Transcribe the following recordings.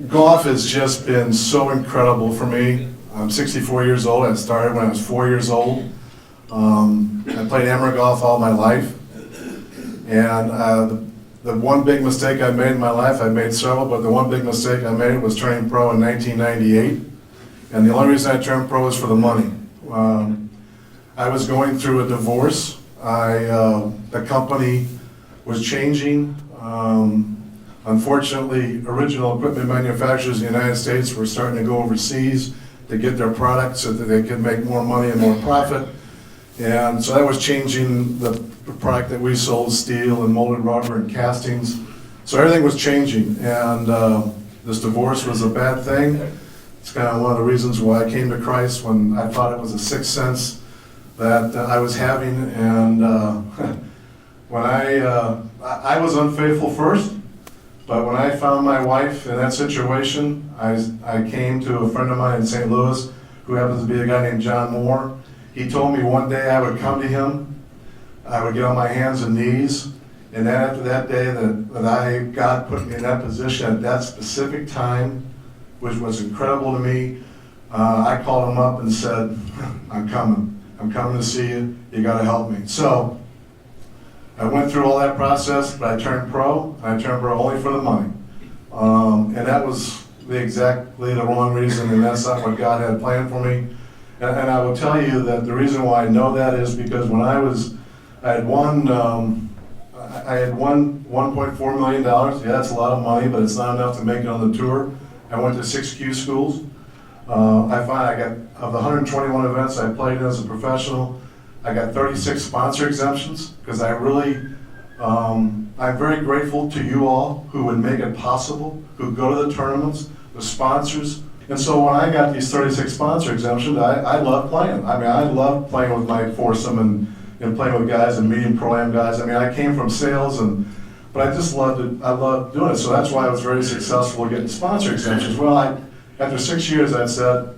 golf has just been so incredible for me. I'm 64 years old. I started when I was 4 years old. I played amateur golf all my life. And the one big mistake I made in my life, I made several, but the one big mistake I made was turning pro in 1998. And the only reason I turned pro was for the money. I was going through a divorce. The company was changing. Unfortunately, original equipment manufacturers in the United States were starting to go overseas to get their products so that they could make more money and more profit. And so that was changing the product that we sold, steel and molded rubber and castings. So everything was changing, and this divorce was a bad thing. It's kind of one of the reasons why I came to Christ, when I thought it was a sixth sense that I was having. And when I was unfaithful first, but when I found my wife in that situation, I came to a friend of mine in St. Louis who happens to be a guy named John Moore. He told me one day I would come to him, I would get on my hands and knees, and then after that day that God put me in that position at that specific time, which was incredible to me, I called him up and said, I'm coming to see you, you gotta help me. So I went through all that process, but I turned pro. I turned pro only for the money. And that was exactly the wrong reason, and that's not what God had planned for me. And I will tell you that the reason why I know that is because when I had won $1.4 million. Yeah, that's a lot of money, but it's not enough to make it on the tour. I went to 6 Q schools. I find I got, of the 121 events I played in as a professional, I got 36 sponsor exemptions, because I really, I'm very grateful to you all who would make it possible, who go to the tournaments, the sponsors. And so when I got these 36 sponsor exemptions, I love playing. I mean, I love playing with my foursome and playing with guys and meeting pro-am guys. I mean, I came from sales, but I just loved it. I loved doing it. So that's why I was very successful getting sponsor exemptions. Well, after 6 years, I said,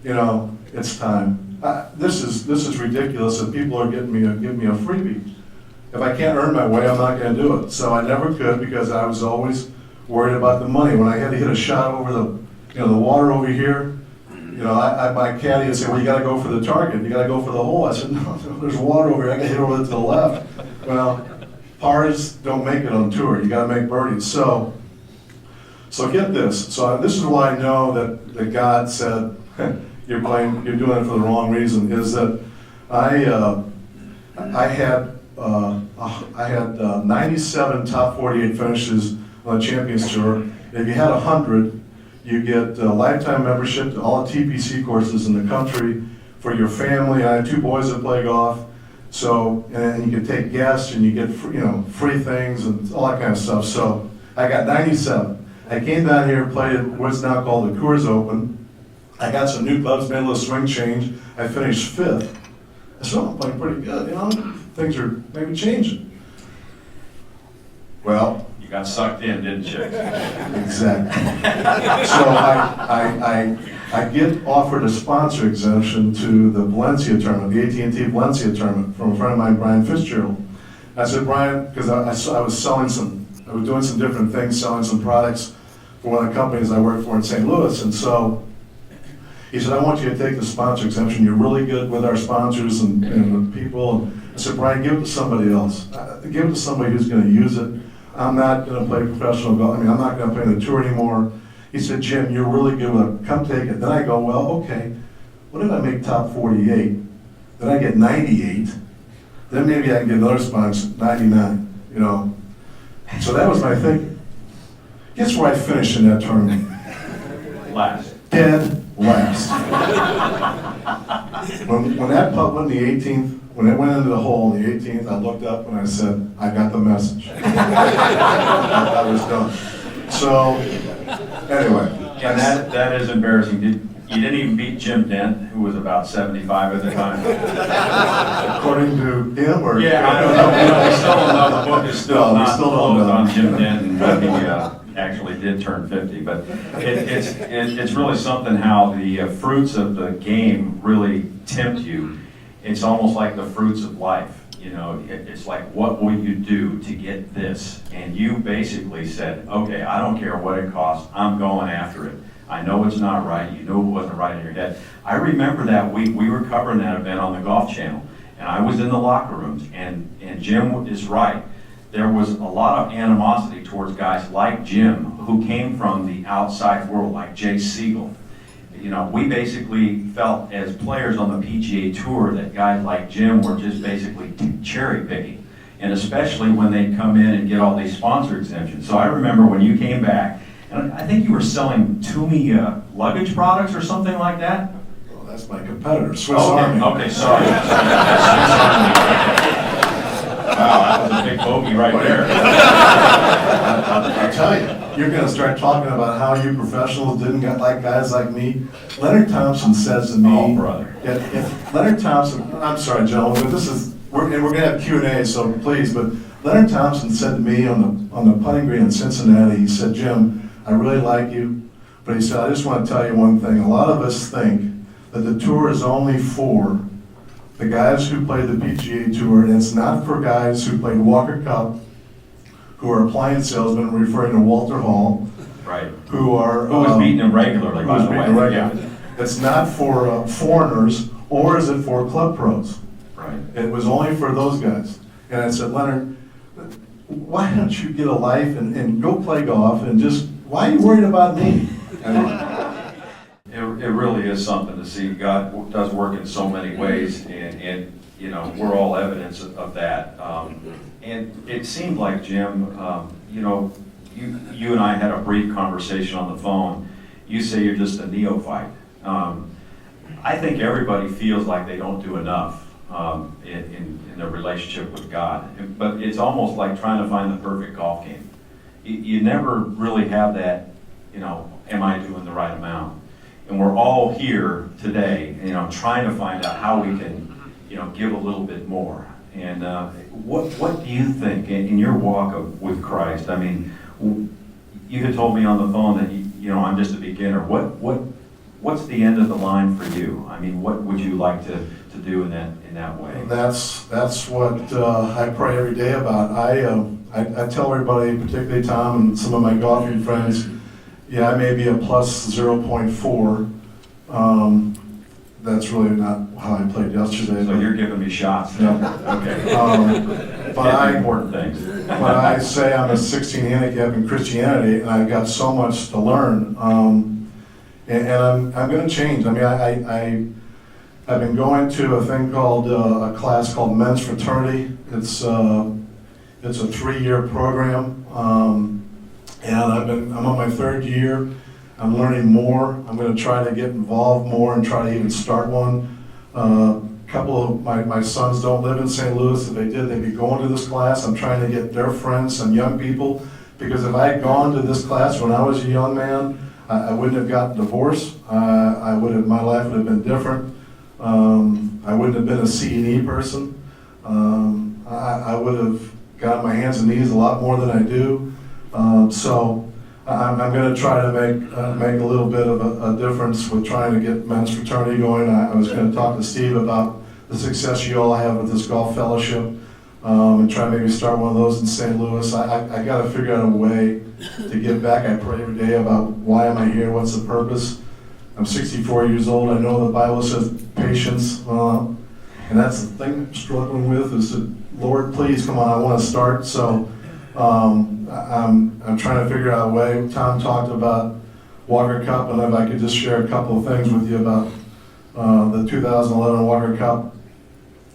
you know, it's time. This is ridiculous that people are giving me a freebie. If I can't earn my way, I'm not going to do it. So I never could, because I was always worried about the money. When I had to hit a shot over the water over here, my caddy would say, well, you got to go for the target. You got to go for the hole. I said, no, there's water over here. I got to hit over to the left. Well, pars don't make it on tour. You got to make birdies. So get this. So this is why I know that God said, you're doing it for the wrong reason. Is that I had 97 top 48 finishes on the Champions Tour. If you had 100, you get a lifetime membership to all the TPC courses in the country for your family. I have 2 boys that play golf, so and you can take guests and you get free things and all that kind of stuff. So I got 97. I came down here and played at what's now called the Coors Open. I got some new clubs, made a little swing change. I finished 5th. I said, I'm playing pretty good. Things are maybe changing. Well, you got sucked in, didn't you? Exactly. So I get offered a sponsor exemption to the Valencia tournament, the AT&T Valencia tournament, from a friend of mine, Brian Fitzgerald. I said, Brian, because I was doing some different things, selling some products for one of the companies I worked for in St. Louis, and so he said, I want you to take the sponsor exemption. You're really good with our sponsors and the people. I said, Brian, give it to somebody else. Give it to somebody who's going to use it. I'm not going to play professional golf. I'm not going to play in the tour anymore. He said, Jim, you're really good with it. Come take it. Then I go, well, okay, what if I make top 48? Then I get 98. Then maybe I can get another sponsor, 99, So that was my thing. Guess where I finished in that tournament? Last. Dead last. when that putt went in the 18th, when it went into the hole in the 18th, I looked up and I said, I got the message. I was done. So, anyway. And that is embarrassing. You didn't even beat Jim Dent, who was about 75 at the time. According to him, or? Yeah, I don't know. We still don't know. The book is still not still don't closed know. on Jim Dent, and he actually did turn 50. But it's really something how the fruits of the game really tempt you. It's almost like the fruits of life. it's like, what will you do to get this? And you basically said, okay, I don't care what it costs, I'm going after it. I know it's not right, you knew it wasn't right in your head. I remember that week, we were covering that event on the Golf Channel, and I was in the locker rooms, and Jim is right. There was a lot of animosity towards guys like Jim, who came from the outside world, like Jay Siegel. We basically felt as players on the PGA Tour that guys like Jim were just basically cherry picking, and especially when they come in and get all these sponsor exemptions. So I remember when you came back, and I think you were selling Toomey luggage products or something like that. Well, that's my competitor, Swiss Army. Okay, sorry. Wow, that was a big bogey right there. I'll tell you, you're going to start talking about how you professionals didn't get like guys like me. Leonard Thompson says to me, Oh, brother. If Leonard Thompson, I'm sorry, gentlemen, but we're going to have Q&A, so please, but Leonard Thompson said to me on the putting green in Cincinnati, he said, Jim, I really like you, but he said, I just want to tell you one thing. A lot of us think that the tour is only for the guys who play the PGA Tour, and it's not for guys who played Walker Cup, who are appliance salesmen, referring to Walter Hall, Right. who was beating him regularly, by the way. Yeah. It's not for foreigners, or is it for club pros? Right. It was only for those guys. And I said, Leonard, why don't you get a life and go play golf and just, why are you worried about me? It really is something to see. God does work in so many ways, and we're all evidence of that. And it seemed like, Jim, you and I had a brief conversation on the phone. You say you're just a neophyte. I think everybody feels like they don't do enough in their relationship with God. But it's almost like trying to find the perfect golf game. You never really have that, am I doing the right amount? And we're all here today, trying to find out how we can, give a little bit more. And what do you think in your walk with Christ? I mean, you had told me on the phone that I'm just a beginner. What's the end of the line for you? I mean, what would you like to do in that way? That's what I pray every day about. I tell everybody, particularly Tom and some of my golfing friends, yeah, I may be a plus 0.4. That's really not how I played yesterday. So you're giving me shots. Yeah. Okay. But important things. But I say I'm a 16 handicap in Christianity, and I've got so much to learn. And I'm going to change. I mean, I've been going to a thing called a class called Men's Fraternity. It's a 3-year program, and I'm on my 3rd year. I'm learning more. I'm going to try to get involved more and try to even start one. A couple of my sons don't live in St. Louis. If they did, they'd be going to this class. I'm trying to get their friends, some young people, because if I had gone to this class when I was a young man, I wouldn't have gotten divorced. My life would have been different. I wouldn't have been a C&E person. I would have gotten my hands and knees a lot more than I do. So I'm going to try to make a little bit of a difference with trying to get Men's Fraternity going. I was going to talk to Steve about the success you all have with this golf fellowship, and try to maybe start one of those in St. Louis. I got to figure out a way to give back. I pray every day about why am I here, what's the purpose. I'm 64 years old. I know the Bible says patience, and that's the thing I'm struggling with is that, Lord, please, come on, I want to start. So I'm trying to figure out a way. Tom talked about Walker Cup, and if I could just share a couple of things with you about the 2011 Walker Cup.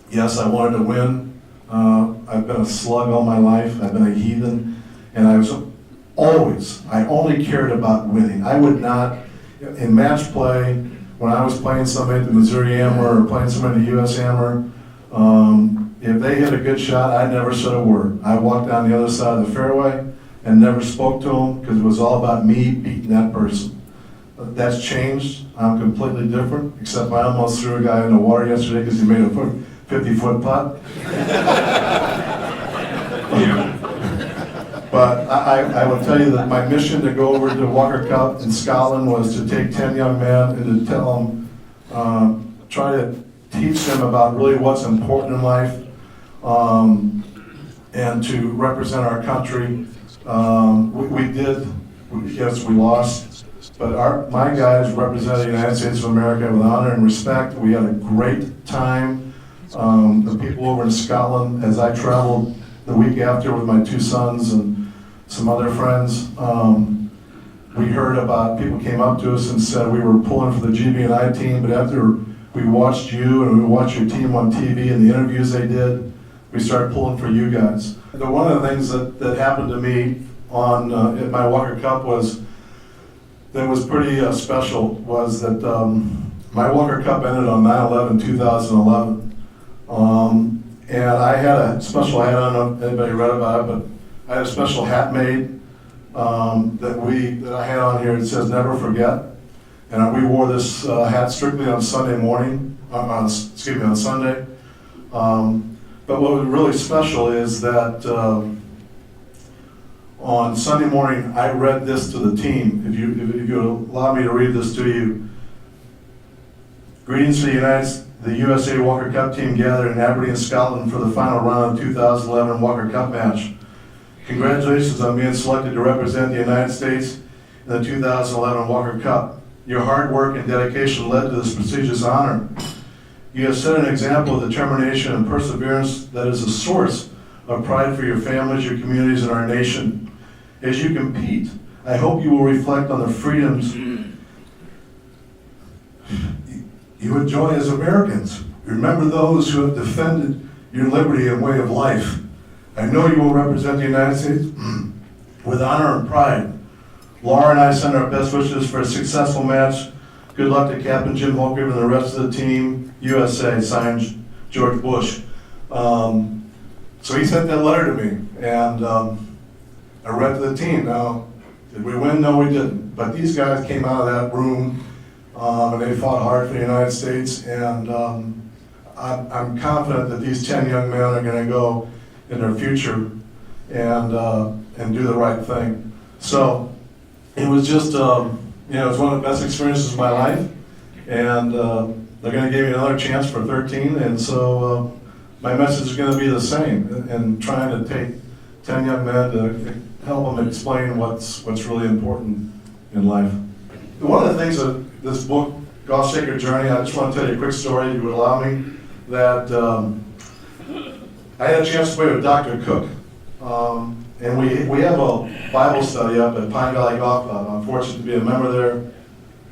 Yes, I wanted to win. I've been a slug all my life. I've been a heathen, and I only cared about winning. I would not, in match play, when I was playing somebody at the Missouri Amateur or playing somebody at the U.S. Amateur, if they hit a good shot, I never said a word. I walked down the other side of the fairway and never spoke to them because it was all about me beating that person. That's changed. I'm completely different, except I almost threw a guy in the water yesterday because he made a 50-foot putt. But I will tell you that my mission to go over to Walker Cup in Scotland was to take 10 young men and to tell them, try to teach them about really what's important in life. and to represent our country. Yes, we lost, but my guys represented the United States of America with honor and respect. We had a great time. The people over in Scotland, as I traveled the week after with my two sons and some other friends, we heard about, people came up to us and said we were pulling for the GB&I team, but after we watched you and we watched your team on TV and the interviews they did, we started pulling for you guys. One of the things that happened to me on in my Walker Cup that was pretty special was that my Walker Cup ended on 9/11/2011. And I had a special hat, I don't know if anybody read about it, but I had a special hat made that I had on here. It says "Never Forget," and we wore this hat strictly on Sunday morning. On Sunday. But what was really special is that on Sunday morning I read this to the team. If you allow me to read this to you. Greetings to the USA Walker Cup team gathered in Aberdeen, Scotland for the final round of the 2011 Walker Cup match. Congratulations on being selected to represent the United States in the 2011 Walker Cup. Your hard work and dedication led to this prestigious honor. You have set an example of determination and perseverance that is a source of pride for your families, your communities, and our nation. As you compete, I hope you will reflect on the freedoms you enjoy as Americans. Remember those who have defended your liberty and way of life. I know you will represent the United States with honor and pride. Laura and I send our best wishes for a successful match. Good luck to Captain Jim Holtgrieve and the rest of the team. USA, signed George Bush. So he sent that letter to me, and I read to the team. Now, did we win? No, we didn't. But these guys came out of that room, and they fought hard for the United States, and I'm confident that these 10 young men are going to go in their future and do the right thing. So it was just, it was one of the best experiences of my life, and they're going to give me another chance for 13, and so my message is going to be the same, and trying to take 10 young men to help them explain what's really important in life. One of the things that this book, Golf Shaker Journey, I just want to tell you a quick story, if you would allow me, that I had a chance to play with Dr. Cook, and we have a Bible study up at Pine Valley Golf Club. I'm fortunate to be a member there,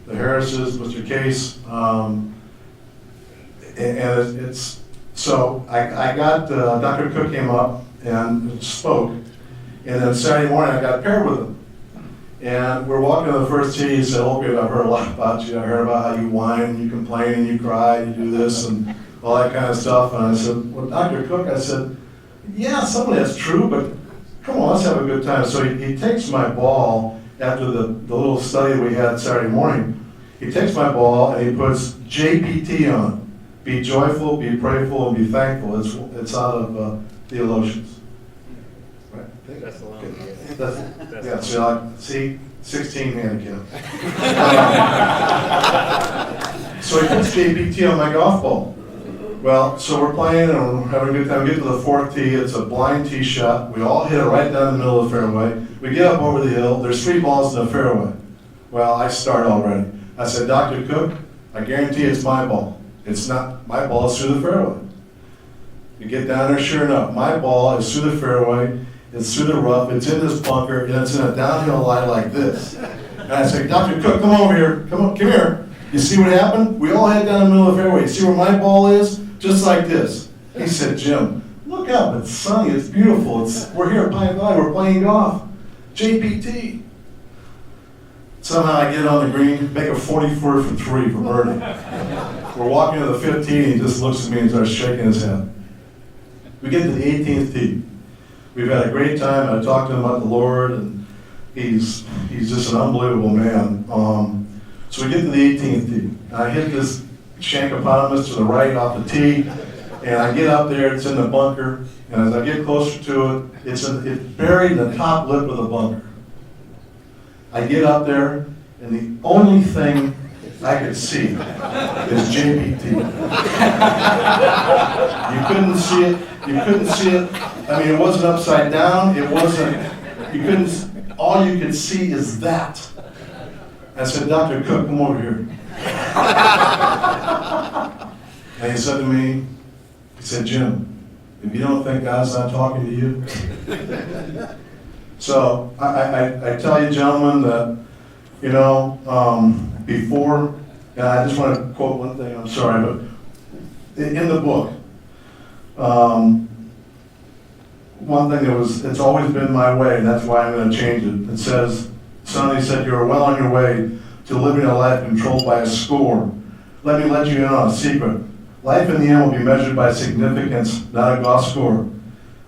the Harrises, Mr. Case, and it's, so I got, Dr. Cook came up and spoke, and then Saturday morning I got paired with him. And we're walking to the first tee. He said, "Okay, I've heard a lot about you. I heard about how you whine and you complain and you cry and you do this and all that kind of stuff." And I said, "Well, Dr. Cook," I said, "yeah, some of that's true, but come on, let's have a good time." So he takes my ball after the little study we had Saturday morning. He takes my ball and he puts JPT on it. Be joyful, be prayerful, and be thankful. It's out of Theologians. Right. That's the one. Yeah, so see, 16 handicap. So he puts JPT on my golf ball. Well, so we're playing and we're having a good time. We get to the fourth tee. It's a blind tee shot. We all hit it right down the middle of the fairway. We get up over the hill. There's 3 balls in the fairway. Well, I start already. I said, "Dr. Cook, I guarantee it's my ball. It's not, my ball is through the fairway." You get down there, sure enough, my ball is through the fairway, it's through the rough, it's in this bunker, and it's in a downhill lie like this. And I say, "Dr. Cook, come over here, come here. You see what happened? We all head down the middle of the fairway. You see where my ball is? Just like this." He said, "Jim, look up, it's sunny, it's beautiful, we're here at Pine Valley, we're playing golf. JPT. Somehow I get on the green, make a 40-footer for 3 for birdie. We're walking to the 15, he just looks at me and starts shaking his head. We get to the 18th tee. We've had a great time. I talked to him about the Lord, and he's just an unbelievable man. So we get to the 18th tee. I hit this Shankopotamus to the right off the tee, and I get up there, it's in the bunker, and as I get closer to it, it's buried in the top lip of the bunker. I get up there, and the only thing I could see is JPT. You couldn't see it, you couldn't see it. I mean, it wasn't upside down, it wasn't, you couldn't, all you could see is that. I said, Dr. Cook, come over here. And he said to me, he said, Jim, if you don't think God's not talking to you. So I tell you, gentlemen, that, you know, before, and I just want to quote one thing, I'm sorry, but in the book, one thing that was, it's always been my way, and that's why I'm going to change it. It says, somebody said, you are well on your way to living a life controlled by a score. Let me let you in on a secret. Life in the end will be measured by significance, not a golf score.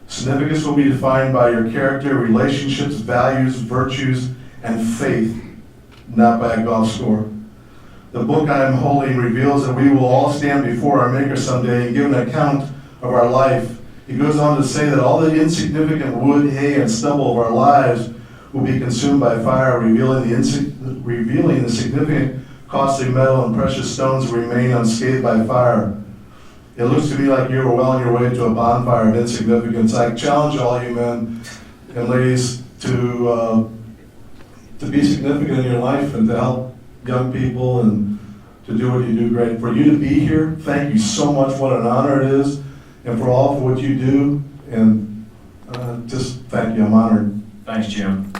Significance will be defined by your character, relationships, values, virtues, and faith, not by a golf score. The book I am holding reveals that we will all stand before our Maker someday and give an account of our life. He goes on to say that all the insignificant wood, hay, and stubble of our lives will be consumed by fire, revealing the significant costly metal and precious stones remain unscathed by fire. It looks to me like you are well on your way to a bonfire of insignificance. I challenge all you men and ladies to be significant in your life and to help young people and to do what you do great. For you to be here, thank you so much. What an honor it is. And for all for what you do. And just thank you. I'm honored. Thanks, Jim.